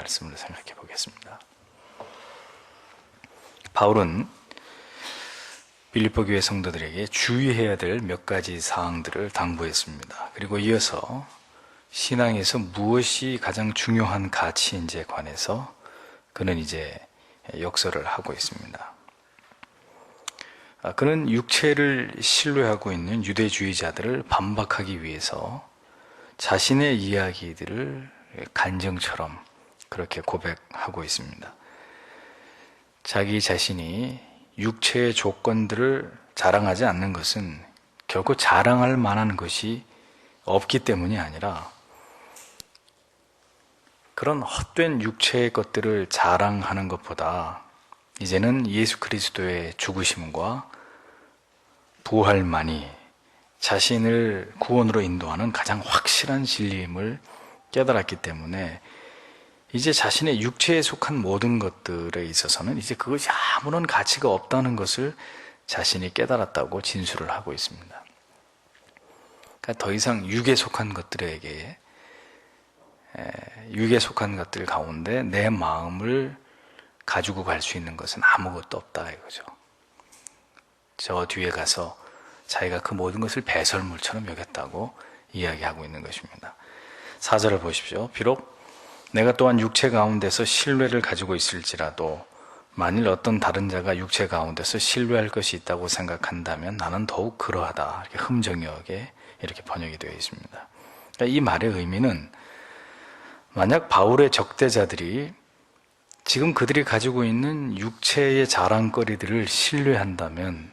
말씀을 생각해 보겠습니다. 바울은 빌립보 교회 성도들에게 주의해야 될 몇 가지 사항들을 당부했습니다. 그리고 이어서 신앙에서 무엇이 가장 중요한 가치인지에 관해서 그는 이제 역설을 하고 있습니다. 그는 육체를 신뢰하고 있는 유대주의자들을 반박하기 위해서 자신의 이야기들을 간증처럼 그렇게 고백하고 있습니다. 자기 자신이 육체의 조건들을 자랑하지 않는 것은 결코 자랑할 만한 것이 없기 때문이 아니라 그런 헛된 육체의 것들을 자랑하는 것보다 이제는 예수 그리스도의 죽으심과 부활만이 자신을 구원으로 인도하는 가장 확실한 진리임을 깨달았기 때문에 이제 자신의 육체에 속한 모든 것들에 있어서는 이제 그것이 아무런 가치가 없다는 것을 자신이 깨달았다고 진술을 하고 있습니다. 그러니까 더 이상 육에 속한 것들에게 육에 속한 것들 가운데 내 마음을 가지고 갈 수 있는 것은 아무것도 없다 이거죠. 저 뒤에 가서 자기가 그 모든 것을 배설물처럼 여겼다고 이야기하고 있는 것입니다. 4절을 보십시오. 비록 내가 또한 육체 가운데서 신뢰를 가지고 있을지라도 만일 어떤 다른 자가 육체 가운데서 신뢰할 것이 있다고 생각한다면 나는 더욱 그러하다. 이렇게 흠정역에 이렇게 번역이 되어 있습니다. 그러니까 이 말의 의미는 만약 바울의 적대자들이 지금 그들이 가지고 있는 육체의 자랑거리들을 신뢰한다면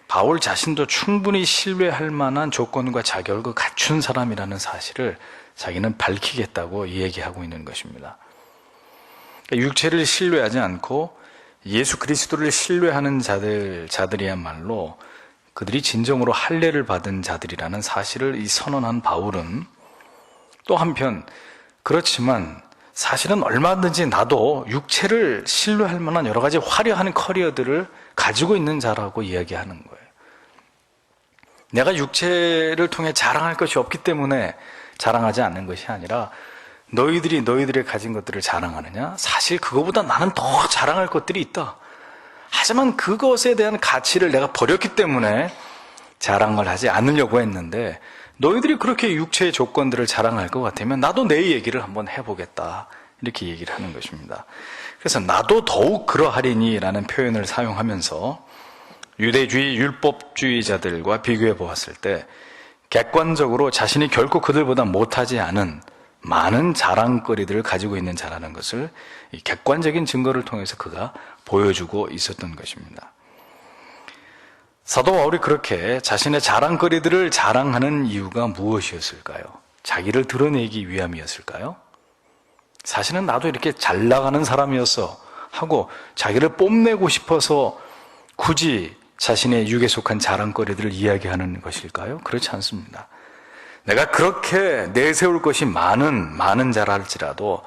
바울 자신도 충분히 신뢰할 만한 조건과 자격을 갖춘 사람이라는 사실을 자기는 밝히겠다고 얘기하고 있는 것입니다. 그러니까 육체를 신뢰하지 않고 예수 그리스도를 신뢰하는 자들이야말로 그들이 진정으로 할례를 받은 자들이라는 사실을 선언한 바울은 또 한편 그렇지만 사실은 얼마든지 나도 육체를 신뢰할 만한 여러 가지 화려한 커리어들을 가지고 있는 자라고 이야기하는 거예요. 내가 육체를 통해 자랑할 것이 없기 때문에 자랑하지 않는 것이 아니라 너희들이 너희들의 가진 것들을 자랑하느냐? 사실 그거보다 나는 더 자랑할 것들이 있다. 하지만 그것에 대한 가치를 내가 버렸기 때문에 자랑을 하지 않으려고 했는데 너희들이 그렇게 육체의 조건들을 자랑할 것 같으면 나도 내 얘기를 한번 해보겠다. 이렇게 얘기를 하는 것입니다. 그래서 나도 더욱 그러하리니 라는 표현을 사용하면서 유대주의 율법주의자들과 비교해 보았을 때 객관적으로 자신이 결코 그들보다 못하지 않은 많은 자랑거리들을 가지고 있는 자라는 것을 이 객관적인 증거를 통해서 그가 보여주고 있었던 것입니다. 사도 바울이 그렇게 자신의 자랑거리들을 자랑하는 이유가 무엇이었을까요? 자기를 드러내기 위함이었을까요? 사실은 나도 이렇게 잘 나가는 사람이었어 하고 자기를 뽐내고 싶어서 굳이 자신의 육에 속한 자랑거리들을 이야기하는 것일까요? 그렇지 않습니다. 내가 그렇게 내세울 것이 많은 자라 할지라도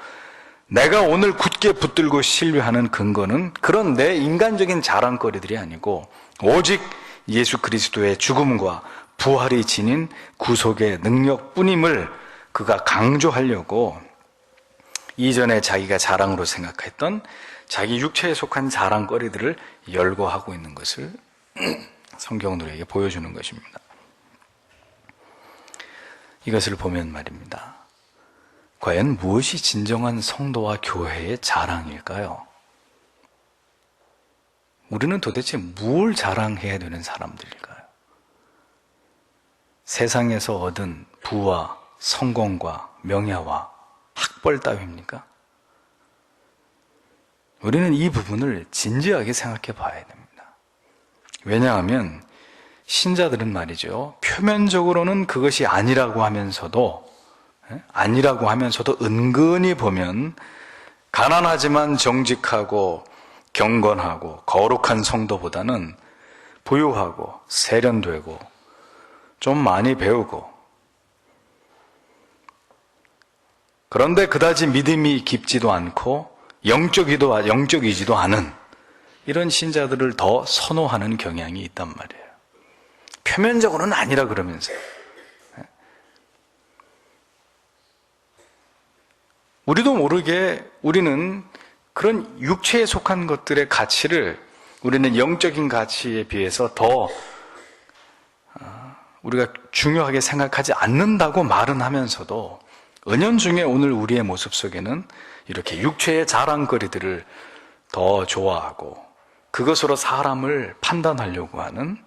내가 오늘 굳게 붙들고 신뢰하는 근거는 그런 내 인간적인 자랑거리들이 아니고 오직 예수 그리스도의 죽음과 부활이 지닌 구속의 능력뿐임을 그가 강조하려고 이전에 자기가 자랑으로 생각했던 자기 육체에 속한 자랑거리들을 열거하고 있는 것을 성경으로에게 보여주는 것입니다. 이것을 보면 말입니다. 과연 무엇이 진정한 성도와 교회의 자랑일까요? 우리는 도대체 뭘 자랑해야 되는 사람들일까요? 세상에서 얻은 부와 성공과 명예와 학벌 따위입니까? 우리는 이 부분을 진지하게 생각해 봐야 됩니다. 왜냐하면 신자들은 말이죠. 표면적으로는 그것이 아니라고 하면서도 은근히 보면 가난하지만 정직하고 경건하고 거룩한 성도보다는 부유하고 세련되고 좀 많이 배우고 그런데 그다지 믿음이 깊지도 않고 영적이지도 않은 이런 신자들을 더 선호하는 경향이 있단 말이에요. 표면적으로는 아니라 그러면서요. 우리도 모르게 우리는 그런 육체에 속한 것들의 가치를 우리는 영적인 가치에 비해서 더 우리가 중요하게 생각하지 않는다고 말은 하면서도 은연중에 오늘 우리의 모습 속에는 이렇게 육체의 자랑거리들을 더 좋아하고 그것으로 사람을 판단하려고 하는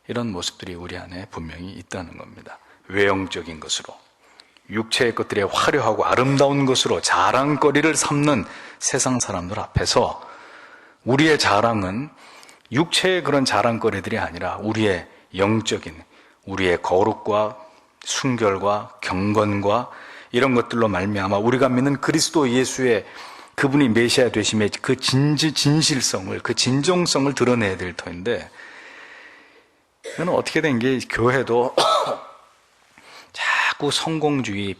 이런 모습들이 우리 안에 분명히 있다는 겁니다. 외형적인 것으로, 육체의 것들의 화려하고 아름다운 것으로 자랑거리를 삼는 세상 사람들 앞에서 우리의 자랑은 육체의 그런 자랑거리들이 아니라 우리의 영적인, 우리의 거룩과 순결과 경건과 이런 것들로 말미암아 우리가 믿는 그리스도 예수의 그분이 메시아 되심의 그 진실성을, 그 진정성을 드러내야 될 터인데, 이거는 어떻게 된 게 교회도 자꾸 성공주의,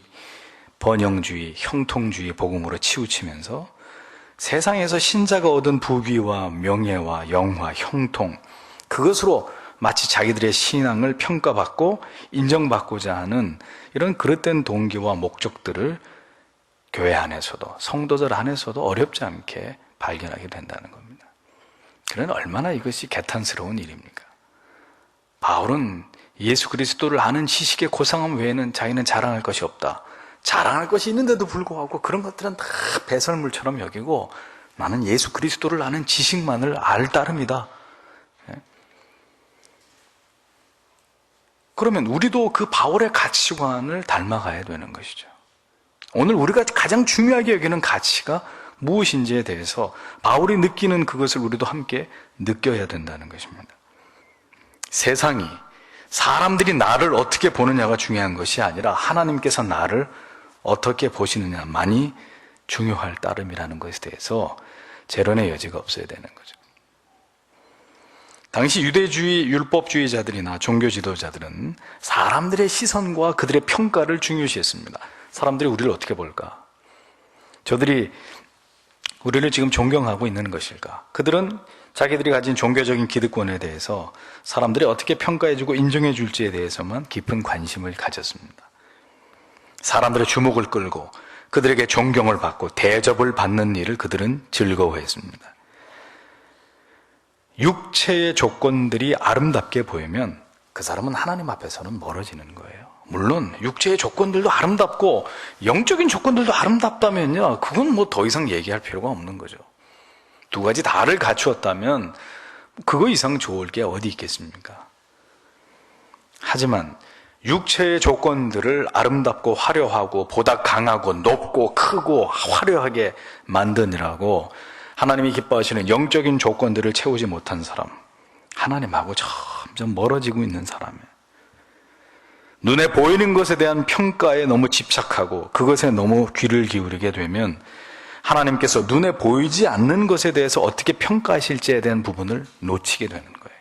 번영주의, 형통주의 복음으로 치우치면서 세상에서 신자가 얻은 부귀와 명예와 영화, 형통, 그것으로 마치 자기들의 신앙을 평가받고 인정받고자 하는 이런 그릇된 동기와 목적들을 교회 안에서도 성도들 안에서도 어렵지 않게 발견하게 된다는 겁니다. 그러나 얼마나 이것이 개탄스러운 일입니까? 바울은 예수 그리스도를 아는 지식의 고상함 외에는 자기는 자랑할 것이 없다. 자랑할 것이 있는데도 불구하고 그런 것들은 다 배설물처럼 여기고 나는 예수 그리스도를 아는 지식만을 알 따름이다. 그러면 우리도 그 바울의 가치관을 닮아가야 되는 것이죠. 오늘 우리가 가장 중요하게 여기는 가치가 무엇인지에 대해서 바울이 느끼는 그것을 우리도 함께 느껴야 된다는 것입니다. 세상이, 사람들이 나를 어떻게 보느냐가 중요한 것이 아니라 하나님께서 나를 어떻게 보시느냐만이 중요할 따름이라는 것에 대해서 재론의 여지가 없어야 되는 거죠. 당시 유대주의 율법주의자들이나 종교 지도자들은 사람들의 시선과 그들의 평가를 중요시했습니다. 사람들이 우리를 어떻게 볼까? 저들이 우리를 지금 존경하고 있는 것일까? 그들은 자기들이 가진 종교적인 기득권에 대해서 사람들이 어떻게 평가해주고 인정해줄지에 대해서만 깊은 관심을 가졌습니다. 사람들의 주목을 끌고 그들에게 존경을 받고 대접을 받는 일을 그들은 즐거워했습니다. 육체의 조건들이 아름답게 보이면 그 사람은 하나님 앞에서는 멀어지는 거예요. 물론 육체의 조건들도 아름답고 영적인 조건들도 아름답다면요, 그건 뭐 더 이상 얘기할 필요가 없는 거죠. 두 가지 다를 갖추었다면 그거 이상 좋을 게 어디 있겠습니까? 하지만 육체의 조건들을 아름답고 화려하고 보다 강하고 높고 크고 화려하게 만드느라고 하나님이 기뻐하시는 영적인 조건들을 채우지 못한 사람, 하나님하고 점점 멀어지고 있는 사람이에요. 눈에 보이는 것에 대한 평가에 너무 집착하고 그것에 너무 귀를 기울이게 되면 하나님께서 눈에 보이지 않는 것에 대해서 어떻게 평가하실지에 대한 부분을 놓치게 되는 거예요.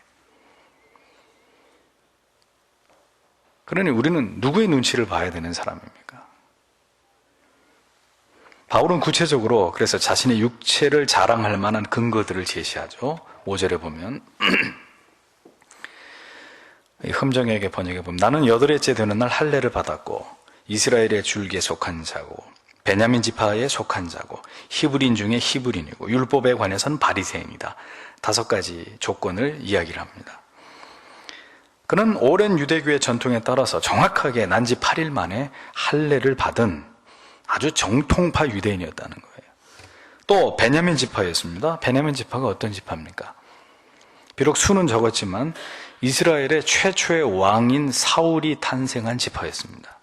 그러니 우리는 누구의 눈치를 봐야 되는 사람입니까? 바울은 구체적으로 그래서 자신의 육체를 자랑할 만한 근거들을 제시하죠. 5절에 보면 흠정에게 번역해 보면 나는 8일째 되는 날 할례를 받았고 이스라엘의 줄기에 속한 자고 베냐민 지파에 속한 자고 히브리인 중에 히브리인이고 율법에 관해서는 바리새인이다. 5가지 조건을 이야기를 합니다. 그는 오랜 유대교의 전통에 따라서 정확하게 난지 8일 만에 할례를 받은 아주 정통파 유대인이었다는 거예요. 또 베냐민 지파였습니다. 베냐민 지파가 어떤 지파입니까? 비록 수는 적었지만 이스라엘의 최초의 왕인 사울이 탄생한 지파였습니다.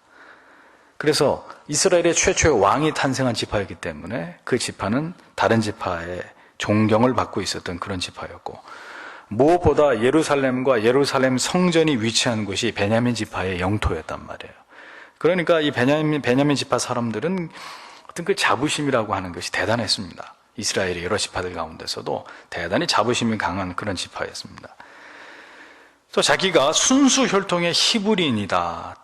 그래서 이스라엘의 최초의 왕이 탄생한 지파였기 때문에 그 지파는 다른 지파의 존경을 받고 있었던 그런 지파였고, 무엇보다 예루살렘과 예루살렘 성전이 위치한 곳이 베냐민 지파의 영토였단 말이에요. 그러니까 이 베냐민 지파 사람들은 어떤 그 자부심이라고 하는 것이 대단했습니다. 이스라엘의 여러 지파들 가운데서도 대단히 자부심이 강한 그런 지파였습니다. 또 자기가 순수 혈통의 히브리인이다.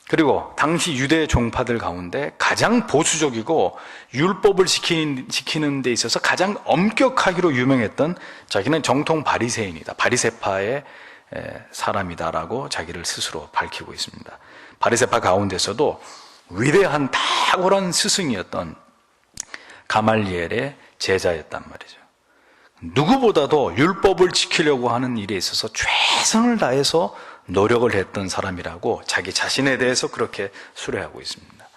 그리고 당시 유대 종파들 가운데 가장 보수적이고 율법을 지키는 데 있어서 가장 엄격하기로 유명했던 자기는 정통 바리새인이다. 바리새파의 사람이다라고 자기를 스스로 밝히고 있습니다. 바리새파 가운데서도 위대한 탁월한 스승이었던 가말리엘의 제자였단 말이죠. 누구보다도 율법을 지키려고 하는 일에 있어서 최선을 다해서 노력을 했던 사람이라고 자기 자신에 대해서 그렇게 수레하고 있습니다.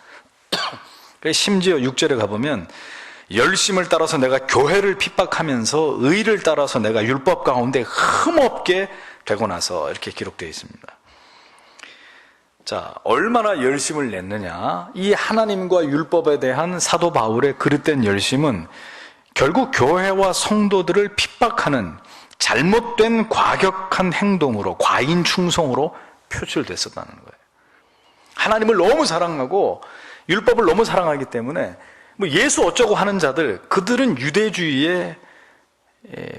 심지어 6절에 가보면 열심을 따라서 내가 교회를 핍박하면서 의를 따라서 내가 율법 가운데 흠없게 되고 나서 이렇게 기록되어 있습니다. 자, 얼마나 열심을 냈느냐? 이 하나님과 율법에 대한 사도 바울의 그릇된 열심은 결국 교회와 성도들을 핍박하는 잘못된 과격한 행동으로, 과인 충성으로 표출됐었다는 거예요. 하나님을 너무 사랑하고 율법을 너무 사랑하기 때문에 뭐 예수 어쩌고 하는 자들, 그들은 유대주의의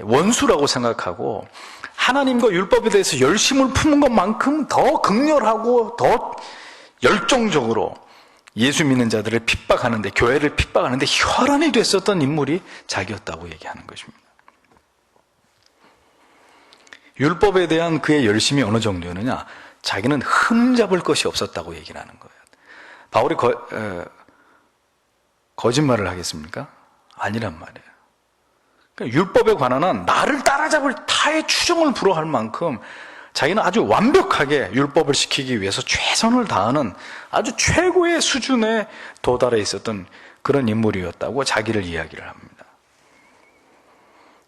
원수라고 생각하고 하나님과 율법에 대해서 열심을 품은 것만큼 더 극렬하고 더 열정적으로 예수 믿는 자들을 핍박하는데, 교회를 핍박하는데 혈안이 됐었던 인물이 자기였다고 얘기하는 것입니다. 율법에 대한 그의 열심이 어느 정도였느냐? 자기는 흠잡을 것이 없었다고 얘기를 하는 거예요. 바울이 거짓말을 하겠습니까? 아니란 말이에요. 그러니까 율법에 관한 한 나를 따라잡을 타의 추정을 불허할 만큼 자기는 아주 완벽하게 율법을 지키기 위해서 최선을 다하는 아주 최고의 수준에 도달해 있었던 그런 인물이었다고 자기를 이야기를 합니다.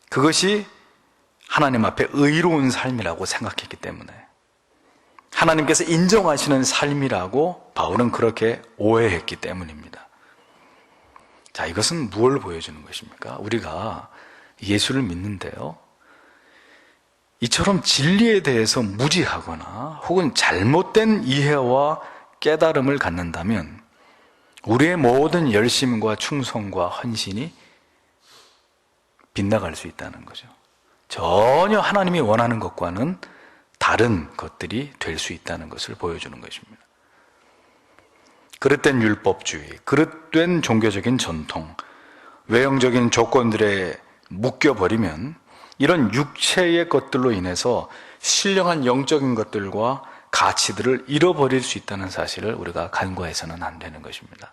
그것이 하나님 앞에 의로운 삶이라고 생각했기 때문에, 하나님께서 인정하시는 삶이라고 바울은 그렇게 오해했기 때문입니다. 자, 이것은 무엇을 보여주는 것입니까? 우리가 예수를 믿는데요, 이처럼 진리에 대해서 무지하거나 혹은 잘못된 이해와 깨달음을 갖는다면 우리의 모든 열심과 충성과 헌신이 빗나갈 수 있다는 거죠. 전혀 하나님이 원하는 것과는 다른 것들이 될 수 있다는 것을 보여주는 것입니다. 그릇된 율법주의, 그릇된 종교적인 전통, 외형적인 조건들에 묶여버리면 이런 육체의 것들로 인해서 신령한 영적인 것들과 가치들을 잃어버릴 수 있다는 사실을 우리가 간과해서는 안 되는 것입니다.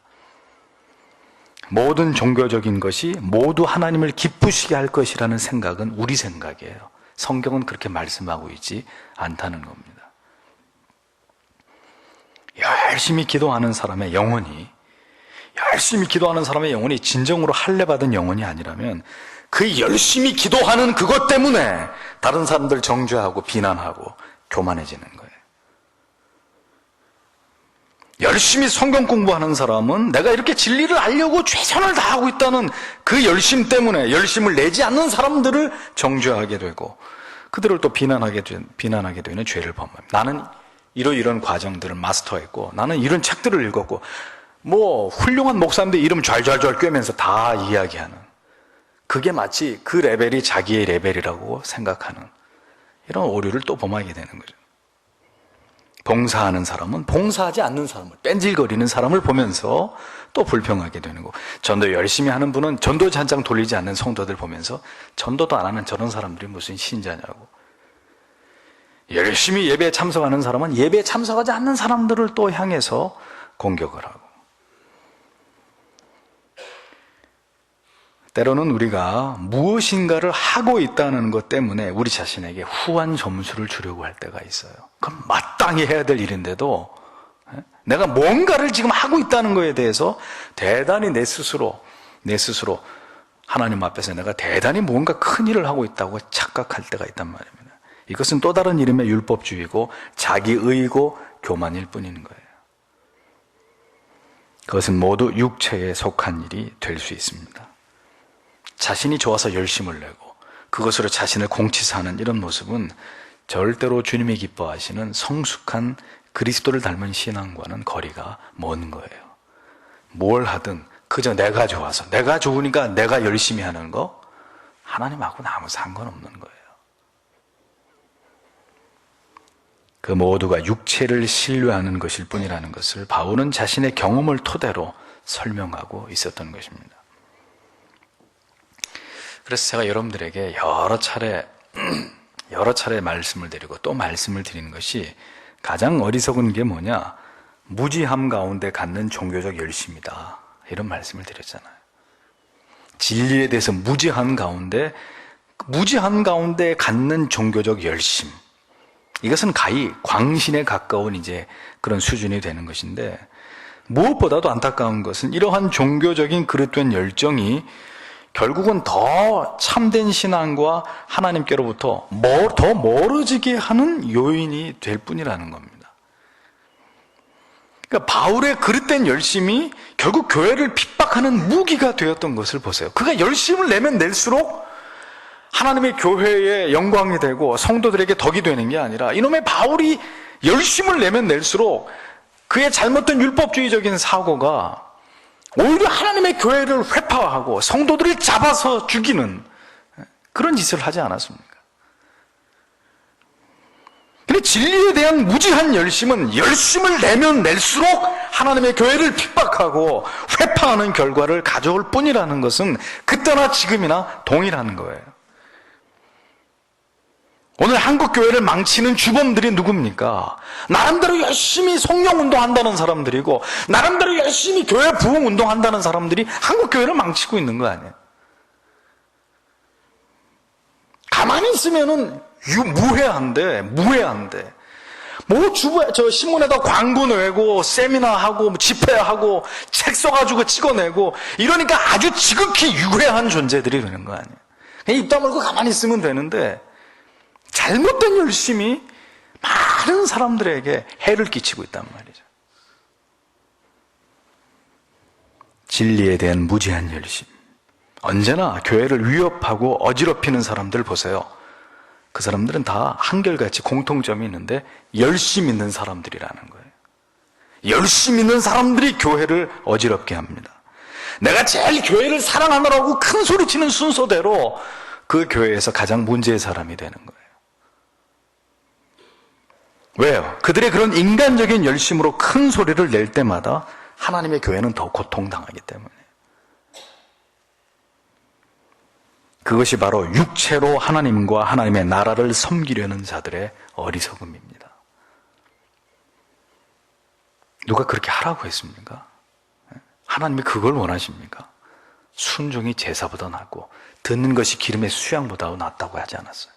모든 종교적인 것이 모두 하나님을 기쁘시게 할 것이라는 생각은 우리 생각이에요. 성경은 그렇게 말씀하고 있지 않다는 겁니다. 열심히 기도하는 사람의 영혼이, 열심히 기도하는 사람의 영혼이 진정으로 할례받은 영혼이 아니라면 그 열심히 기도하는 그것 때문에 다른 사람들 정죄하고 비난하고 교만해지는 거예요. 열심히 성경 공부하는 사람은 내가 이렇게 진리를 알려고 최선을 다하고 있다는 그 열심 때문에 열심을 내지 않는 사람들을 정죄하게 되고 그들을 또 비난하게 되는 죄를 범합니다. 나는 이런 과정들을 마스터했고 나는 이런 책들을 읽었고 뭐 훌륭한 목사님들 이름 좔좔좔 꿰면서 다 이야기하는, 그게 마치 그 레벨이 자기의 레벨이라고 생각하는 이런 오류를 또 범하게 되는 거죠. 봉사하는 사람은 봉사하지 않는 사람을, 뺀질거리는 사람을 보면서 또 불평하게 되는 거고, 전도 열심히 하는 분은 전도지 한 장 돌리지 않는 성도들 보면서 전도도 안 하는 저런 사람들이 무슨 신자냐고, 열심히 예배에 참석하는 사람은 예배에 참석하지 않는 사람들을 또 향해서 공격을 하고, 때로는 우리가 무엇인가를 하고 있다는 것 때문에 우리 자신에게 후한 점수를 주려고 할 때가 있어요. 그럼 마땅히 해야 될 일인데도 내가 뭔가를 지금 하고 있다는 것에 대해서 대단히 내 스스로 하나님 앞에서 내가 대단히 뭔가 큰 일을 하고 있다고 착각할 때가 있단 말입니다. 이것은 또 다른 이름의 율법주의고 자기의고 교만일 뿐인 거예요. 그것은 모두 육체에 속한 일이 될 수 있습니다. 자신이 좋아서 열심을 내고 그것으로 자신을 공치사하는 이런 모습은 절대로 주님이 기뻐하시는 성숙한 그리스도를 닮은 신앙과는 거리가 먼 거예요. 뭘 하든 그저 내가 좋아서, 내가 좋으니까 내가 열심히 하는 거, 하나님하고는 아무 상관없는 거예요. 그 모두가 육체를 신뢰하는 것일 뿐이라는 것을 바울은 자신의 경험을 토대로 설명하고 있었던 것입니다. 그래서 제가 여러분들에게 여러 차례 말씀을 드리고 또 말씀을 드리는 것이, 가장 어리석은 게 뭐냐? 무지함 가운데 갖는 종교적 열심이다, 이런 말씀을 드렸잖아요. 진리에 대해서 무지한 가운데 갖는 종교적 열심, 이것은 가히 광신에 가까운 이제 그런 수준이 되는 것인데, 무엇보다도 안타까운 것은 이러한 종교적인 그릇된 열정이 결국은 더 참된 신앙과 하나님께로부터 더 멀어지게 하는 요인이 될 뿐이라는 겁니다. 그러니까 바울의 그릇된 열심이 결국 교회를 핍박하는 무기가 되었던 것을 보세요. 그가 열심을 내면 낼수록 하나님의 교회의 영광이 되고 성도들에게 덕이 되는 게 아니라, 이놈의 바울이 열심을 내면 낼수록 그의 잘못된 율법주의적인 사고가 오히려 하나님의 교회를 회파하고 성도들을 잡아서 죽이는 그런 짓을 하지 않았습니까? 근데 진리에 대한 무지한 열심은 열심을 내면 낼수록 하나님의 교회를 핍박하고 회파하는 결과를 가져올 뿐이라는 것은 그때나 지금이나 동일한 거예요. 오늘 한국 교회를 망치는 주범들이 누굽니까? 나름대로 열심히 성령운동 한다는 사람들이고, 나름대로 열심히 교회 부흥운동 한다는 사람들이 한국 교회를 망치고 있는 거 아니에요? 가만히 있으면은 무해한데. 신문에다 광고 내고, 세미나하고, 집회하고, 책 써가지고 찍어내고, 이러니까 아주 지극히 유해한 존재들이 되는 거 아니에요? 그냥 입 다물고 가만히 있으면 되는데, 잘못된 열심이 많은 사람들에게 해를 끼치고 있단 말이죠. 진리에 대한 무지한 열심. 언제나 교회를 위협하고 어지럽히는 사람들 보세요. 그 사람들은 다 한결같이 공통점이 있는데 열심 있는 사람들이라는 거예요. 열심 있는 사람들이 교회를 어지럽게 합니다. 내가 제일 교회를 사랑하느라고 큰 소리치는 순서대로 그 교회에서 가장 문제의 사람이 되는 거예요. 왜요? 그들의 그런 인간적인 열심으로 큰 소리를 낼 때마다 하나님의 교회는 더 고통당하기 때문에. 그것이 바로 육체로 하나님과 하나님의 나라를 섬기려는 자들의 어리석음입니다. 누가 그렇게 하라고 했습니까? 하나님이 그걸 원하십니까? 순종이 제사보다 낫고 듣는 것이 기름의 수양보다 낫다고 하지 않았어요.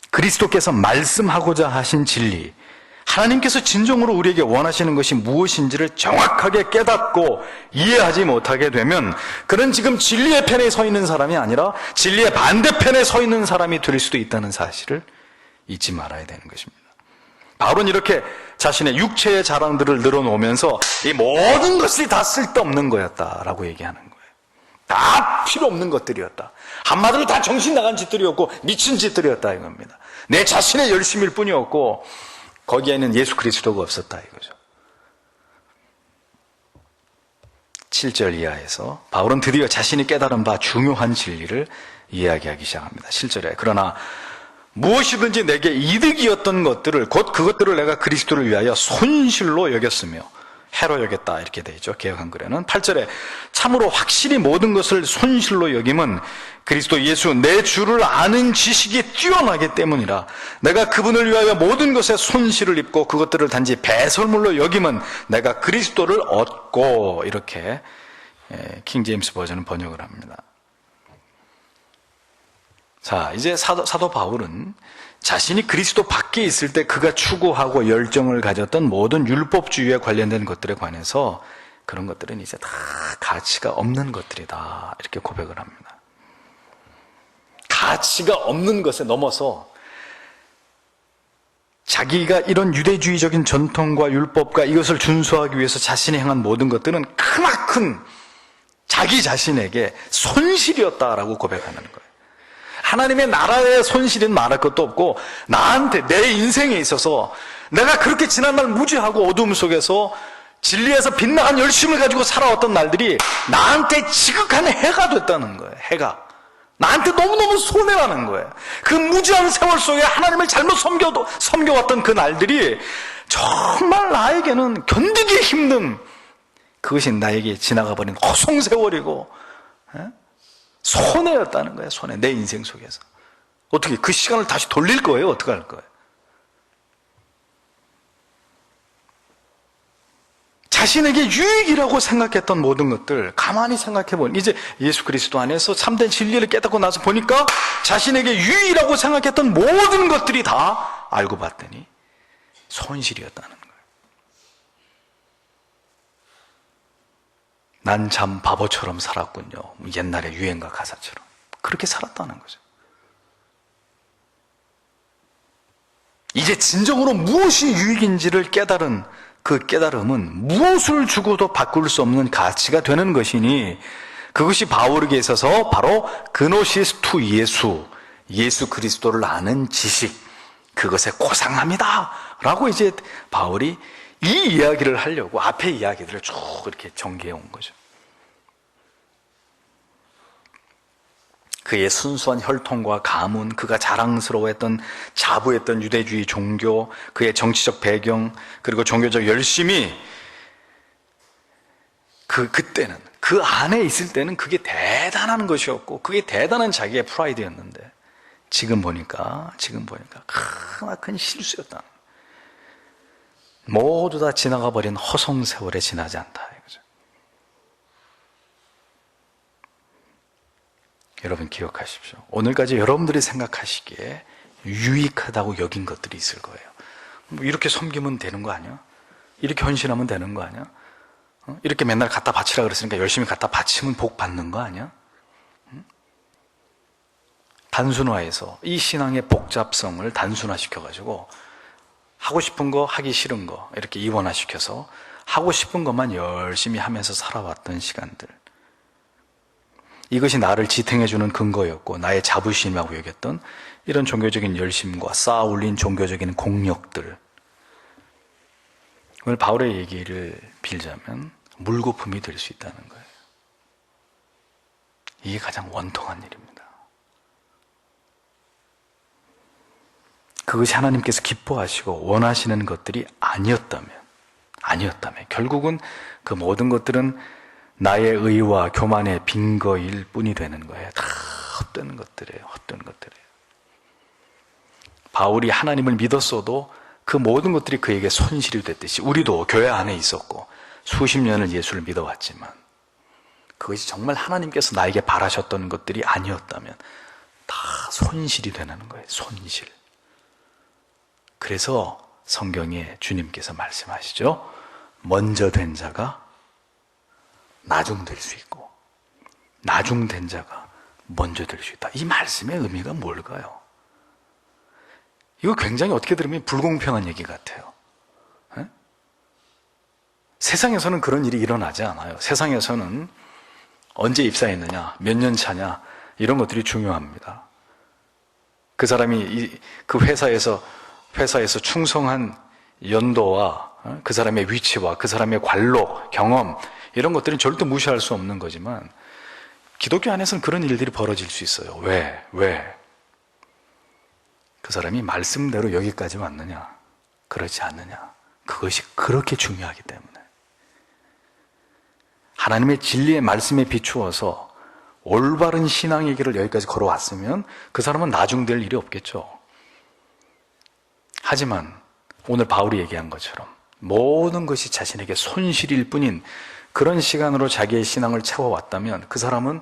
그리스도께서 말씀하고자 하신 진리, 하나님께서 진정으로 우리에게 원하시는 것이 무엇인지를 정확하게 깨닫고 이해하지 못하게 되면 그는 지금 진리의 편에 서 있는 사람이 아니라 진리의 반대편에 서 있는 사람이 될 수도 있다는 사실을 잊지 말아야 되는 것입니다. 바울은 이렇게 자신의 육체의 자랑들을 늘어놓으면서 이 모든 것이 다 쓸데없는 거였다라고 얘기하는 거예요. 다 필요 없는 것들이었다. 한마디로 다 정신 나간 짓들이었고 미친 짓들이었다 이겁니다. 내 자신의 열심일 뿐이었고 거기에는 예수 그리스도가 없었다 이거죠. 7절 이하에서 바울은 드디어 자신이 깨달은 바 중요한 진리를 이야기하기 시작합니다. 7절에 그러나 무엇이든지 내게 이득이었던 것들을 곧 그것들을 내가 그리스도를 위하여 손실로 여겼으며 해로 여겼다 이렇게 되어 있죠. 개역 한글에는 8절에 참으로 확실히 모든 것을 손실로 여김은 그리스도 예수 내 주를 아는 지식이 뛰어나기 때문이라. 내가 그분을 위하여 모든 것에 손실을 입고 그것들을 단지 배설물로 여김은 내가 그리스도를 얻고 이렇게 킹제임스 버전은 번역을 합니다. 자, 이제 사도 바울은 자신이 그리스도 밖에 있을 때 그가 추구하고 열정을 가졌던 모든 율법주의에 관련된 것들에 관해서 그런 것들은 이제 다 가치가 없는 것들이다 이렇게 고백을 합니다. 가치가 없는 것에 넘어서 자기가 이런 유대주의적인 전통과 율법과 이것을 준수하기 위해서 자신이 행한 모든 것들은 크나큰 자기 자신에게 손실이었다라고 고백하는 거예요. 하나님의 나라의 손실은 말할 것도 없고 나한테 내 인생에 있어서 내가 그렇게 지난날 무지하고 어두움 속에서 진리에서 빛나간 열심을 가지고 살아왔던 날들이 나한테 지극한 해가 됐다는 거예요. 해가 나한테 너무너무 손해라는 거예요. 그 무지한 세월 속에 하나님을 잘못 섬겨왔던 그 날들이 정말 나에게는 견디기 힘든 그것이 나에게 지나가버린 허송세월이고 손해였다는 거예요. 손해. 내 인생 속에서. 어떻게 그 시간을 다시 돌릴 거예요? 어떻게 할 거예요? 자신에게 유익이라고 생각했던 모든 것들 가만히 생각해보니 이제 예수 그리스도 안에서 참된 진리를 깨닫고 나서 보니까 자신에게 유익이라고 생각했던 모든 것들이 다 알고 봤더니 손실이었다는 거예요. 난 참 바보처럼 살았군요. 옛날의 유행가 가사처럼 그렇게 살았다는 거죠. 이제 진정으로 무엇이 유익인지를 깨달은 그 깨달음은 무엇을 주고도 바꿀 수 없는 가치가 되는 것이니 그것이 바울에게 있어서 바로 그노시스 투 예수 그리스도를 아는 지식, 그것에 고상합니다 라고 이제 바울이 이 이야기를 하려고 앞에 이야기들을 쭉 이렇게 전개해 온 거죠. 그의 순수한 혈통과 가문, 그가 자랑스러워했던 자부했던 유대주의 종교, 그의 정치적 배경, 그리고 종교적 열심이 그때는 그 안에 있을 때는 그게 대단한 것이었고 그게 대단한 자기의 프라이드였는데 지금 보니까 크나큰 실수였다. 모두 다 지나가 버린 허송 세월에 지나지 않다 이거죠. 여러분 기억하십시오. 오늘까지 여러분들이 생각하시기에 유익하다고 여긴 것들이 있을 거예요. 뭐 이렇게 섬기면 되는 거 아니야? 이렇게 헌신하면 되는 거 아니야? 이렇게 맨날 갖다 바치라 그랬으니까 열심히 갖다 바치면 복 받는 거 아니야? 단순화해서 이 신앙의 복잡성을 단순화시켜가지고 하고 싶은 거 하기 싫은 거 이렇게 이원화시켜서 하고 싶은 것만 열심히 하면서 살아왔던 시간들, 이것이 나를 지탱해주는 근거였고 나의 자부심이라고 여겼던 이런 종교적인 열심과 쌓아 올린 종교적인 공력들, 오늘 바울의 얘기를 빌자면 물거품이 될 수 있다는 거예요. 이게 가장 원통한 일입니다. 그것이 하나님께서 기뻐하시고 원하시는 것들이 아니었다면 결국은 그 모든 것들은 나의 의와 교만의 빈거일 뿐이 되는 거예요. 다 헛된 것들이에요. 바울이 하나님을 믿었어도 그 모든 것들이 그에게 손실이 됐듯이 우리도 교회 안에 있었고 수십 년을 예수를 믿어왔지만 그것이 정말 하나님께서 나에게 바라셨던 것들이 아니었다면 다 손실이 되는 거예요. 손실. 그래서 성경에 주님께서 말씀하시죠. 먼저 된 자가 나중될 수 있고 나중된 자가 먼저 될 수 있다. 이 말씀의 의미가 뭘까요? 이거 굉장히 어떻게 들으면 불공평한 얘기 같아요. 에? 세상에서는 그런 일이 일어나지 않아요. 세상에서는 언제 입사했느냐, 몇 년 차냐 이런 것들이 중요합니다. 그 사람이 그 회사에서 충성한 연도와 그 사람의 위치와 그 사람의 관록, 경험 이런 것들은 절대 무시할 수 없는 거지만 기독교 안에서는 그런 일들이 벌어질 수 있어요. 왜? 그 사람이 말씀대로 여기까지 왔느냐, 그렇지 않느냐, 그것이 그렇게 중요하기 때문에 하나님의 진리의 말씀에 비추어서 올바른 신앙의 길을 여기까지 걸어왔으면 그 사람은 나중될 일이 없겠죠. 하지만 오늘 바울이 얘기한 것처럼 모든 것이 자신에게 손실일 뿐인 그런 시간으로 자기의 신앙을 채워왔다면 그 사람은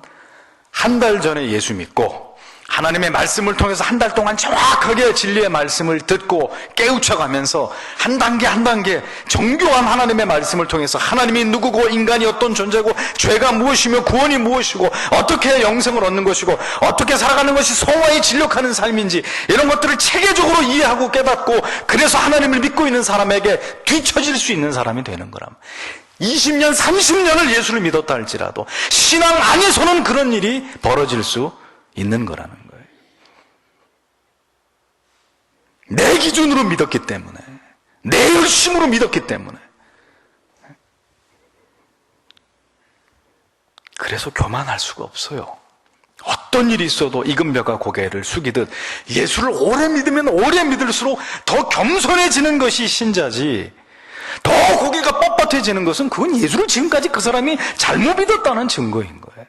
한 달 전에 예수 믿고 하나님의 말씀을 통해서 한 달 동안 정확하게 진리의 말씀을 듣고 깨우쳐가면서 한 단계 정교한 하나님의 말씀을 통해서 하나님이 누구고 인간이 어떤 존재고 죄가 무엇이며 구원이 무엇이고 어떻게 영생을 얻는 것이고 어떻게 살아가는 것이 성화에 진력하는 삶인지 이런 것들을 체계적으로 이해하고 깨닫고 그래서 하나님을 믿고 있는 사람에게 뒤처질 수 있는 사람이 되는 거랍니다. 20년, 30년을 예수를 믿었다 할지라도 신앙 안에서는 그런 일이 벌어질 수 있는 거라는 거예요. 내 기준으로 믿었기 때문에, 내 열심으로 믿었기 때문에. 그래서 교만할 수가 없어요. 어떤 일이 있어도 익은 벼가 고개를 숙이듯 예수를 오래 믿으면 오래 믿을수록 더 겸손해지는 것이 신자지, 더 고개가 뻣뻣해지는 것은 그건 예수를 지금까지 그 사람이 잘못 믿었다는 증거인 거예요.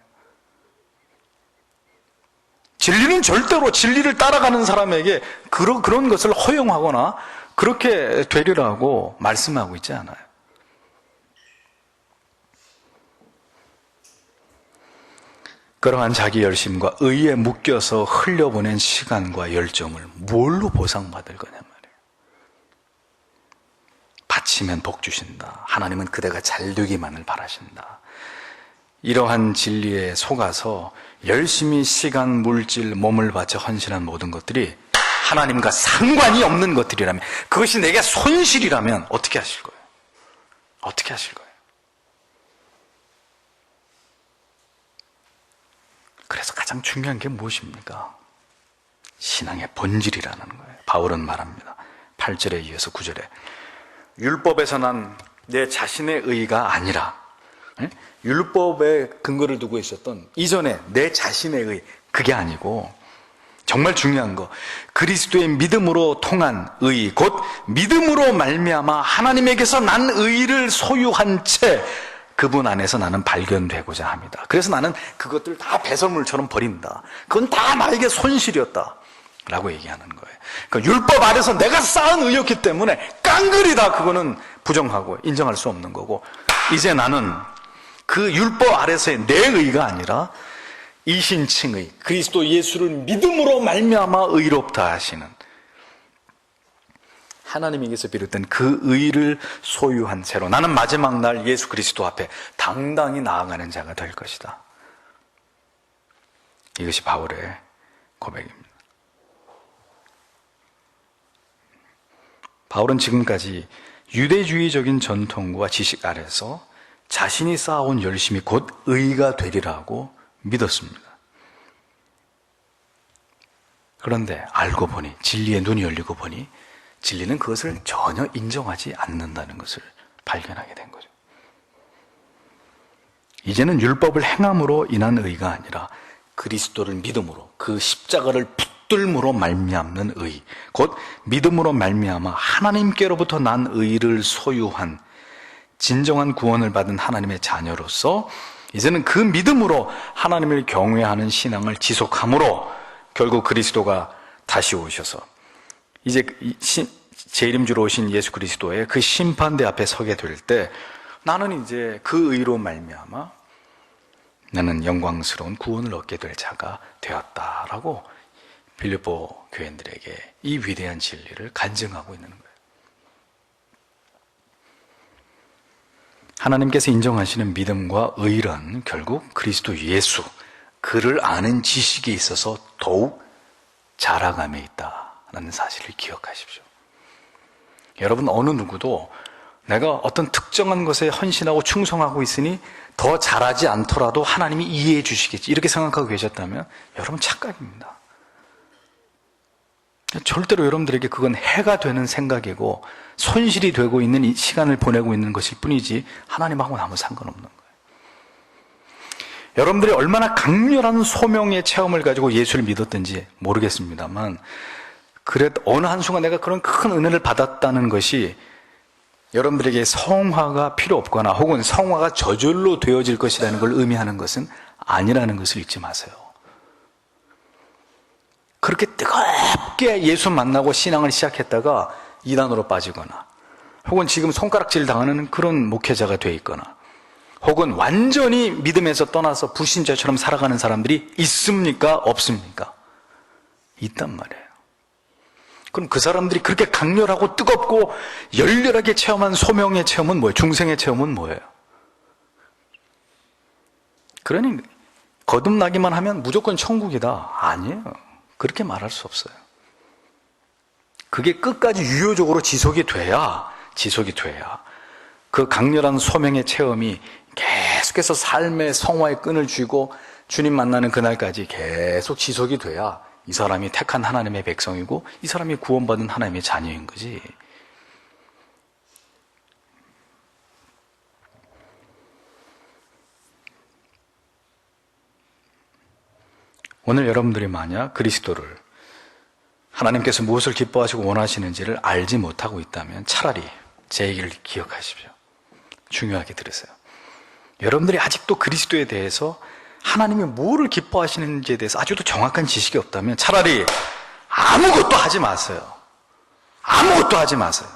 진리는 절대로 진리를 따라가는 사람에게 그런 것을 허용하거나 그렇게 되리라고 말씀하고 있지 않아요. 그러한 자기 열심과 의에 묶여서 흘려보낸 시간과 열정을 뭘로 보상받을 거냐 말이에요. 바치면 복 주신다. 하나님은 그대가 잘 되기만을 바라신다. 이러한 진리에 속아서 열심히 시간, 물질, 몸을 바쳐 헌신한 모든 것들이 하나님과 상관이 없는 것들이라면, 그것이 내게 손실이라면 어떻게 하실 거예요? 어떻게 하실 거예요? 그래서 가장 중요한 게 무엇입니까? 신앙의 본질이라는 거예요. 바울은 말합니다. 8절에 이어서 9절에 율법에서 난 내 자신의 의가 아니라, 율법에 근거를 두고 있었던 이전에 내 자신의 의, 그게 아니고 정말 중요한 거, 그리스도의 믿음으로 통한 의, 곧 믿음으로 말미암아 하나님에게서 난 의를 소유한 채 그분 안에서 나는 발견되고자 합니다. 그래서 나는 그것들 다 배설물처럼 버린다. 그건 다 나에게 손실이었다 라고 얘기하는 거예요. 그러니까 율법 아래서 내가 쌓은 의였기 때문에 깡그리다, 그거는 부정하고 인정할 수 없는 거고, 이제 나는 그 율법 아래서의 내 의가 아니라 이신칭의, 그리스도 예수를 믿음으로 말미암아 의롭다 하시는 하나님에게서 비롯된 그 의를 소유한 채로 나는 마지막 날 예수 그리스도 앞에 당당히 나아가는 자가 될 것이다. 이것이 바울의 고백입니다. 바울은 지금까지 유대주의적인 전통과 지식 아래서 자신이 쌓아온 열심이 곧 의가 되리라고 믿었습니다. 그런데 알고 보니, 진리의 눈이 열리고 보니 진리는 그것을 전혀 인정하지 않는다는 것을 발견하게 된 거죠. 이제는 율법을 행함으로 인한 의가 아니라 그리스도를 믿음으로, 그 십자가를 붙들므로 말미암는 의, 곧 믿음으로 말미암아 하나님께로부터 난 의를 소유한 진정한 구원을 받은 하나님의 자녀로서 이제는 그 믿음으로 하나님을 경외하는 신앙을 지속함으로 결국 그리스도가 다시 오셔서 이제 제 이름 주로 오신 예수 그리스도의 그 심판대 앞에 서게 될 때 나는 이제 그 의로 말미암아 나는 영광스러운 구원을 얻게 될 자가 되었다라고 빌립보 교인들에게 이 위대한 진리를 간증하고 있는 거예요. 하나님께서 인정하시는 믿음과 의란 결국 그리스도 예수, 그를 아는 지식에 있어서 더욱 자라감에 있다라는 사실을 기억하십시오. 여러분, 어느 누구도 내가 어떤 특정한 것에 헌신하고 충성하고 있으니 더 잘하지 않더라도 하나님이 이해해 주시겠지, 이렇게 생각하고 계셨다면 여러분 착각입니다. 절대로 여러분들에게 그건 해가 되는 생각이고 손실이 되고 있는 이 시간을 보내고 있는 것일 뿐이지 하나님하고는 아무 상관없는 거예요. 여러분들이 얼마나 강렬한 소명의 체험을 가지고 예수를 믿었든지 모르겠습니다만, 그래도 어느 한순간 내가 그런 큰 은혜를 받았다는 것이 여러분들에게 성화가 필요 없거나 혹은 성화가 저절로 되어질 것이라는 걸 의미하는 것은 아니라는 것을 잊지 마세요. 그렇게 뜨겁게 예수 만나고 신앙을 시작했다가 이단으로 빠지거나 혹은 지금 손가락질 당하는 그런 목회자가 돼 있거나 혹은 완전히 믿음에서 떠나서 불신자처럼 살아가는 사람들이 있습니까? 없습니까? 있단 말이에요. 그럼 그 사람들이 그렇게 강렬하고 뜨겁고 열렬하게 체험한 소명의 체험은 뭐예요? 중생의 체험은 뭐예요? 그러니 거듭나기만 하면 무조건 천국이다. 아니에요. 그렇게 말할 수 없어요. 그게 끝까지 유효적으로 지속이 돼야 그 강렬한 소명의 체험이 계속해서 삶의 성화의 끈을 쥐고 주님 만나는 그날까지 계속 지속이 돼야 이 사람이 택한 하나님의 백성이고 이 사람이 구원받은 하나님의 자녀인 거지. 오늘 여러분들이 만약 그리스도를, 하나님께서 무엇을 기뻐하시고 원하시는지를 알지 못하고 있다면 차라리 제 얘기를 기억하십시오. 중요하게 들으세요. 여러분들이 아직도 그리스도에 대해서 하나님이 뭐를 기뻐하시는지에 대해서 아직도 정확한 지식이 없다면 차라리 아무것도 하지 마세요. 아무것도 하지 마세요.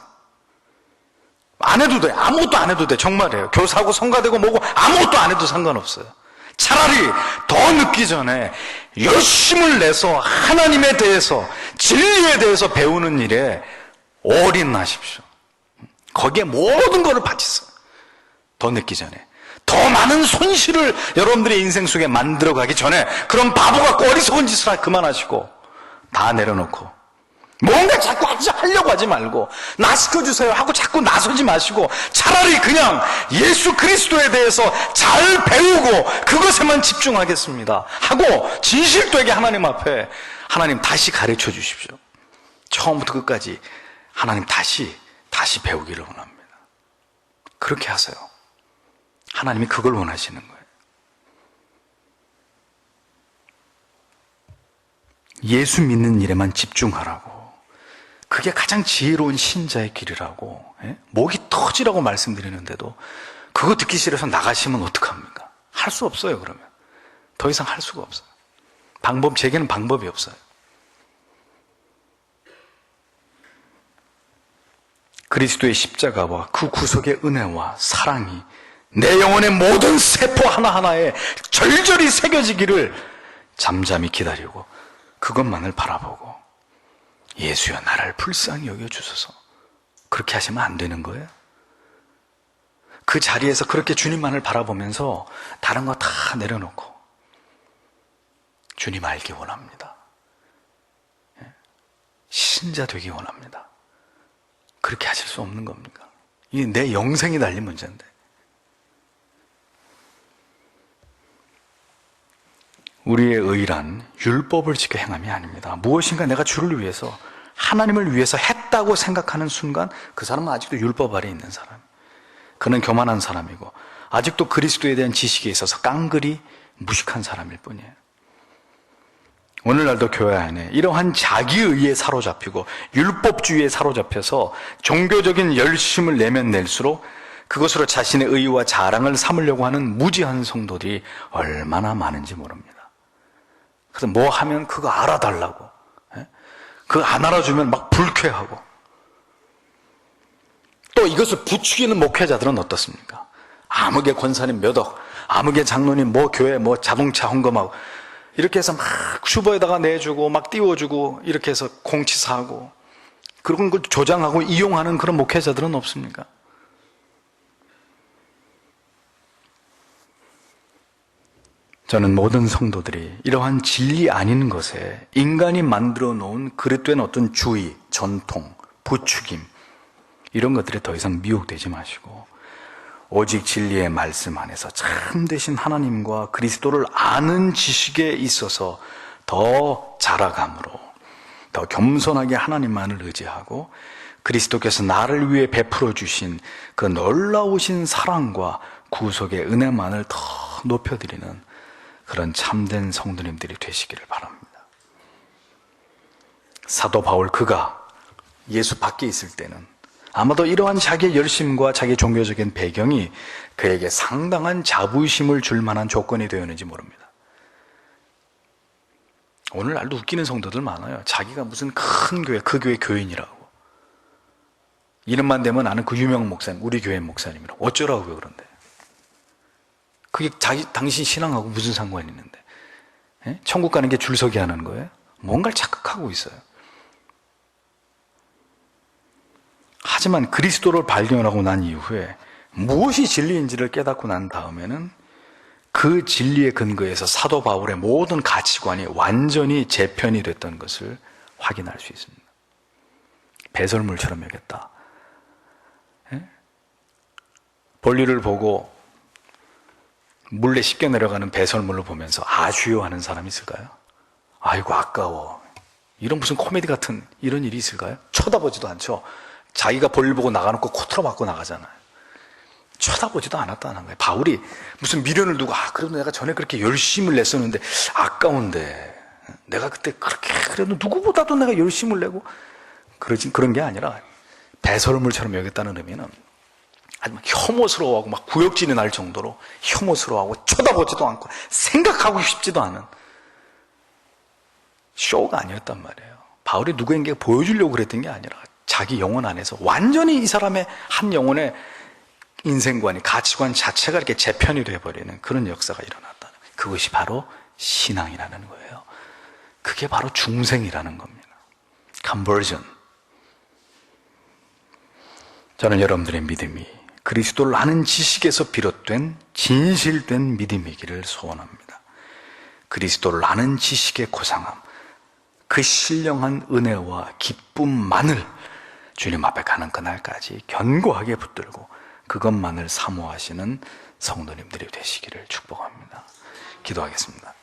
안 해도 돼. 아무것도 안 해도 돼. 정말이에요. 교사하고 성가되고 뭐고 아무것도 안 해도 상관없어요. 차라리 더 늦기 전에 열심을 내서 하나님에 대해서, 진리에 대해서 배우는 일에 올인하십시오. 거기에 모든 것을 바치세요. 더 늦기 전에. 더 많은 손실을 여러분들의 인생 속에 만들어가기 전에 그런 바보 같고 어리석은 짓을 그만하시고 다 내려놓고 뭔가 자꾸 하려고 하지 말고 나 시켜주세요 하고 자꾸 나서지 마시고 차라리 그냥 예수 그리스도에 대해서 잘 배우고 그것에만 집중하겠습니다 하고 진실되게 하나님 앞에 하나님 다시 가르쳐 주십시오. 처음부터 끝까지 하나님 다시 배우기를 원합니다. 그렇게 하세요. 하나님이 그걸 원하시는 거예요. 예수 믿는 일에만 집중하라고. 그게 가장 지혜로운 신자의 길이라고. 목이 터지라고 말씀드리는데도 그거 듣기 싫어서 나가시면 어떡합니까? 할 수 없어요. 그러면 더 이상 할 수가 없어요. 제게는 방법이 없어요. 그리스도의 십자가와 그 구속의 은혜와 사랑이 내 영혼의 모든 세포 하나하나에 절절히 새겨지기를 잠잠히 기다리고 그것만을 바라보고 예수여 나를 불쌍히 여겨주소서. 그렇게 하시면 안 되는 거예요. 그 자리에서 그렇게 주님만을 바라보면서 다른 거 다 내려놓고 주님 알기 원합니다. 신자 되기 원합니다. 그렇게 하실 수 없는 겁니까? 이게 내 영생이 달린 문제인데. 우리의 의란 율법을 지켜 행함이 아닙니다. 무엇인가 내가 주를 위해서, 하나님을 위해서 했다고 생각하는 순간 그 사람은 아직도 율법 아래에 있는 사람, 그는 교만한 사람이고 아직도 그리스도에 대한 지식에 있어서 깡그리 무식한 사람일 뿐이에요. 오늘날도 교회 안에 이러한 자기의에 사로잡히고 율법주의에 사로잡혀서 종교적인 열심을 내면 낼수록 그것으로 자신의 의와 자랑을 삼으려고 하는 무지한 성도들이 얼마나 많은지 모릅니다. 그래서 뭐 하면 그거 알아달라고, 그거 안 알아주면 막 불쾌하고, 또 이것을 부추기는 목회자들은 어떻습니까? 아무개 권사님 몇 억, 아무개 장로님 뭐 교회 뭐 자동차 헌금하고 이렇게 해서 막 슈퍼에다가 내주고 막 띄워주고 이렇게 해서 공치사하고 그런 걸 조장하고 이용하는 그런 목회자들은 없습니까? 저는 모든 성도들이 이러한 진리 아닌 것에 인간이 만들어 놓은 그릇된 어떤 주의, 전통, 부추김 이런 것들에 더 이상 미혹되지 마시고 오직 진리의 말씀 안에서 참되신 하나님과 그리스도를 아는 지식에 있어서 더 자라감으로 더 겸손하게 하나님만을 의지하고 그리스도께서 나를 위해 베풀어 주신 그 놀라우신 사랑과 구속의 은혜만을 더 높여드리는 그런 참된 성도님들이 되시기를 바랍니다. 사도 바울 그가 예수 밖에 있을 때는 아마도 이러한 자기의 열심과 자기의 종교적인 배경이 그에게 상당한 자부심을 줄 만한 조건이 되었는지 모릅니다. 오늘날도 웃기는 성도들 많아요. 자기가 무슨 큰 교회, 그 교회 교인이라고. 이름만 대면 나는 그 유명 목사님, 우리 교회 목사님이라고. 어쩌라고요, 그런데. 그게 당신 신앙하고 무슨 상관이 있는데. 천국 가는 게 줄서기 하는 거예요? 뭔가를 착각하고 있어요. 하지만 그리스도를 발견하고 난 이후에 무엇이 진리인지를 깨닫고 난 다음에는 그 진리의 근거에서 사도 바울의 모든 가치관이 완전히 재편이 됐던 것을 확인할 수 있습니다. 배설물처럼 여겼다. 볼일을 보고 물레 쉽게 내려가는 배설물을 보면서 아쉬워 하는 사람이 있을까요? 아이고 아까워. 이런 무슨 코미디 같은 이런 일이 있을까요? 쳐다보지도 않죠. 자기가 볼일 보고 나가놓고 코트로 맞고 나가잖아요. 쳐다보지도 않았다는 거예요. 바울이 무슨 미련을 두고 그래도 내가 전에 그렇게 열심을 냈었는데 아까운데 내가 그때 그렇게 그래도 누구보다도 내가 열심을 내고 그런 게 아니라 배설물처럼 여겼다는 의미는 아주 막 혐오스러워하고 막 구역질이 날 정도로 혐오스러워하고 쳐다보지도 않고 생각하고 싶지도 않은 쇼가 아니었단 말이에요. 바울이 누구에게 보여주려고 그랬던 게 아니라 자기 영혼 안에서 완전히 이 사람의 한 영혼의 인생관이 가치관 자체가 이렇게 재편이 되어버리는 그런 역사가 일어났다는 거예요. 그것이 바로 신앙이라는 거예요. 그게 바로 중생이라는 겁니다. 컨버전. 저는 여러분들의 믿음이 그리스도를 아는 지식에서 비롯된 진실된 믿음이기를 소원합니다. 그리스도를 아는 지식의 고상함, 그 신령한 은혜와 기쁨만을 주님 앞에 가는 그날까지 견고하게 붙들고 그것만을 사모하시는 성도님들이 되시기를 축복합니다. 기도하겠습니다.